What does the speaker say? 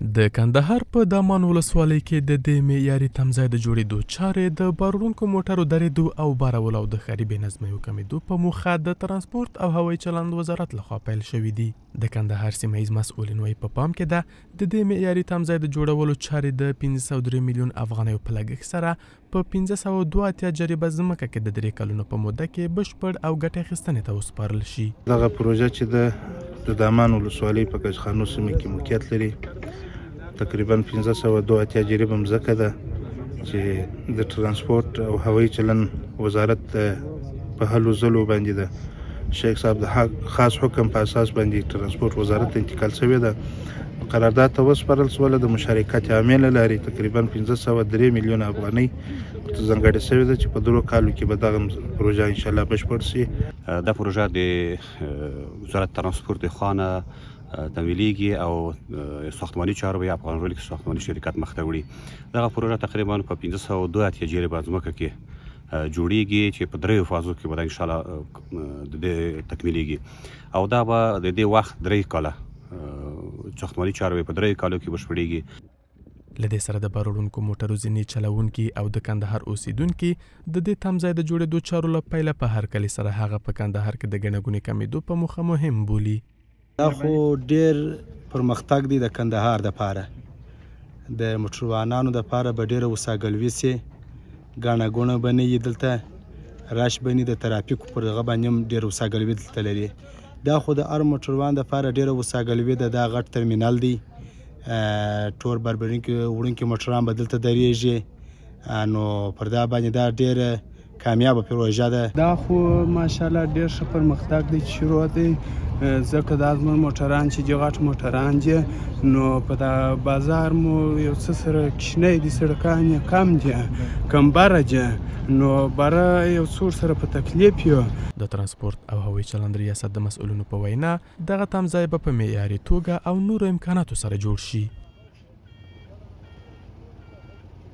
د کندهار په دامان ولسوالۍ کې د دې معیاري تمځای د جوړېدو چارې د بار وړونکو موټرو درېدو او بارولو او د ښاري بې نظمۍ کمېدو په موخه د ترانسپورت او هوایي چلند وزارت لخوا پیل شوي دي. د کندهار سیمه ییز مسؤلین وایي په پام کې ده د دې معیاري تمځای د جوړولو چارې د 503 میلیون افغانیو په لګښت سره په 582 جریبه ځمکه کې د 3 کلونو په موده کې بشپړ او ګټې اخیستنې ته وسپارل شي. دغه پروژه چې د دامان ولسوالۍ په کچخانو سیمه کې موقعیت لري، تقریبا 582 جریبه مځکه ده چې د ترانسپورت او هوایي چلند وزارت په هلو ځلو باندې ده شیخ صاحب د خاص حکم په اساس باندې ترانسپورت وزارت انتقال شوی ده. قرارداد ته وسپارل شوله د مشارکت عامل لري تقریبا 503 میلیون افغانۍ ته ځانګړې شوې ده چې په 2 کالو کې به دغه پروژه ان شاء الله بشپړ شي. دا پروژه د وزارت ترانسپورت خانه تمویلیږي او ساختماني چارو یا افغان رول کې ساختماني شرکت مخ ته وړي. دغه پروژه تقریبا په 502 جریبه ځمکه کې جوړیږي چې په 3 فازو کې به ان شاء الله د تکمیلېږي او دا به د دې وخت 3 کاله ساختماني چارو په 3 کالو کې بشپړېږي. له دې سره د بار وړونکو موټرو ځینې چلوونکي او د کندهار اوسیدونکي د دې تمځای د جوړېدو چارو له پیله په هرکلي سره هغه په کندهار کې د ګڼه ګوڼې کمېدو په موخه مهم بولي. دا خو ډېر پرمختګ دی د کندهار دپاره، د موټروانانو دپاره به ډېره وساګلوي سي، ګڼه ګوڼه به نه وي دلته، رش به نه د ترافیکو پر هغه باندې هم ډېره وساګلوي دلته لري. دا خو د هر موټروان دپاره ډېره وساګلوي ده. دا غټ ترمینل دی، ټول وړونکي موټران به دلته درېږي، نو پر دا باندې دا ډېره کامیابه پروژه ده. دا خو ماشاءالله ډېر ښه پرمختګ دی چې شروع دی، ځکه دا زموږ موټران چې دي غټ موټران دي، نو په دا بازار مو یو څه سره کوچنی دي، سړکان یې کم دي، کم بره دي، نو بره یو څو سره په تکلیف یو. د ترانسپورت او هوایي چلند ریاست د مسؤلینو په وینا دغه تمځای به په معیاري توګه او نورو امکاناتو سره جوړ شي.